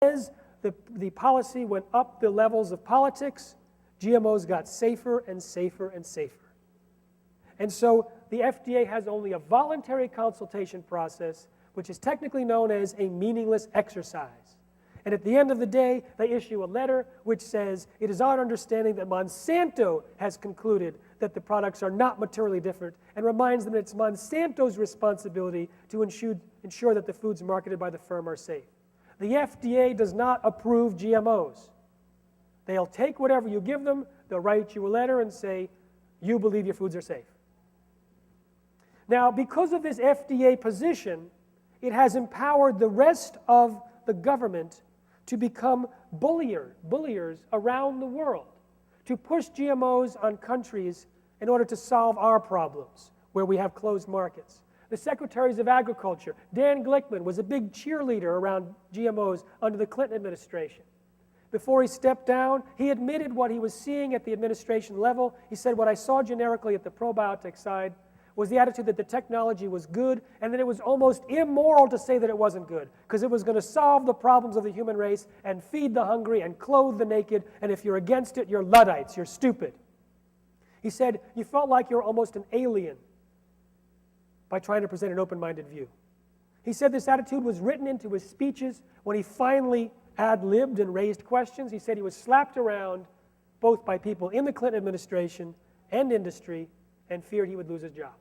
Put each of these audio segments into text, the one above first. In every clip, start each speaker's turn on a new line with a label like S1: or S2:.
S1: As the policy went up the levels of politics, GMOs got safer and safer and safer. And so the FDA has only a voluntary consultation process, which is technically known as a meaningless exercise. And at the end of the day, they issue a letter which says, it is our understanding that Monsanto has concluded that the products are not materially different, and reminds them that it's Monsanto's responsibility to ensure that the foods marketed by the firm are safe. The FDA does not approve GMOs. They'll take whatever you give them, they'll write you a letter and say, you believe your foods are safe. Now, because of this FDA position, it has empowered the rest of the government to become bulliers around the world, to push GMOs on countries in order to solve our problems, where we have closed markets. The Secretaries of Agriculture, Dan Glickman, was a big cheerleader around GMOs under the Clinton administration. Before he stepped down, he admitted what he was seeing at the administration level. He said, what I saw generically at the probiotic side was the attitude that the technology was good, and that it was almost immoral to say that it wasn't good, because it was going to solve the problems of the human race and feed the hungry and clothe the naked, and if you're against it, you're Luddites, you're stupid. He said, you felt like you're almost an alien by trying to present an open-minded view. He said this attitude was written into his speeches when he finally ad-libbed and raised questions. He said he was slapped around both by people in the Clinton administration and industry, and feared he would lose his job.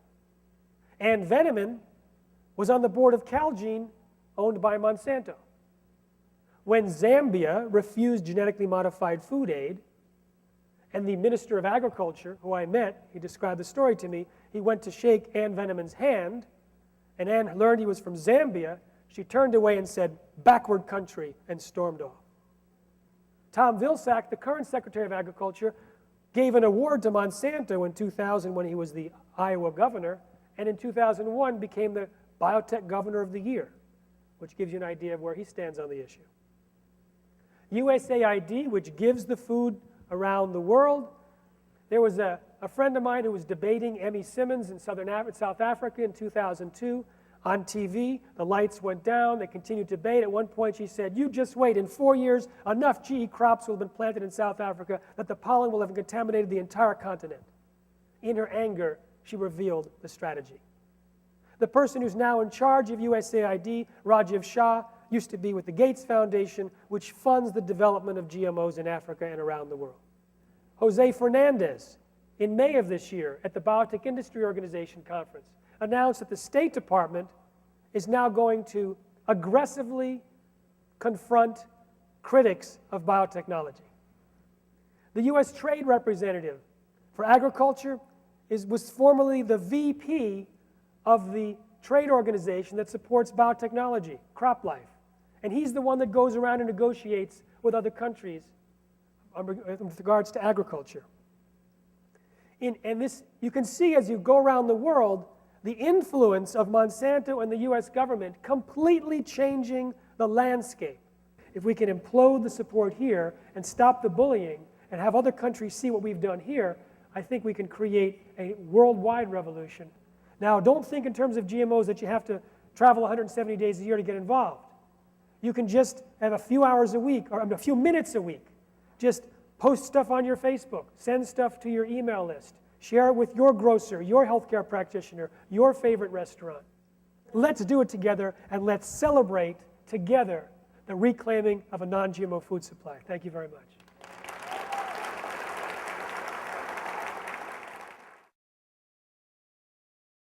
S1: Ann Veneman was on the board of Calgene, owned by Monsanto. When Zambia refused genetically modified food aid, and the Minister of Agriculture, who I met, he described the story to me, he went to shake Ann Veneman's hand, and Ann learned he was from Zambia. She turned away and said, backward country, and stormed off. Tom Vilsack, the current Secretary of Agriculture, gave an award to Monsanto in 2000 when he was the Iowa governor, and in 2001 became the Biotech Governor of the Year, which gives you an idea of where he stands on the issue. USAID, which gives the food around the world. There was a friend of mine who was debating Emmy Simmons in South Africa in 2002 on TV. The lights went down. They continued to debate. At one point she said, you just wait. In 4 years, enough GE crops will have been planted in South Africa that the pollen will have contaminated the entire continent. In her anger, she revealed the strategy. The person who's now in charge of USAID, Rajiv Shah, used to be with the Gates Foundation, which funds the development of GMOs in Africa and around the world. Jose Fernandez, in May of this year at the Biotech Industry Organization conference, announced that the State Department is now going to aggressively confront critics of biotechnology. The U.S. Trade Representative for Agriculture was formerly the VP of the trade organization that supports biotechnology, CropLife. And he's the one that goes around and negotiates with other countries with regards to agriculture. And this, you can see as you go around the world, the influence of Monsanto and the U.S. government completely changing the landscape. If we can implode the support here and stop the bullying and have other countries see what we've done here, I think we can create a worldwide revolution. Now, don't think in terms of GMOs that you have to travel 170 days a year to get involved. You can just have a few hours a week, or a few minutes a week. Just post stuff on your Facebook, send stuff to your email list, share it with your grocer, your healthcare practitioner, your favorite restaurant. Let's do it together, and let's celebrate together the reclaiming of a non-GMO food supply. Thank you very much.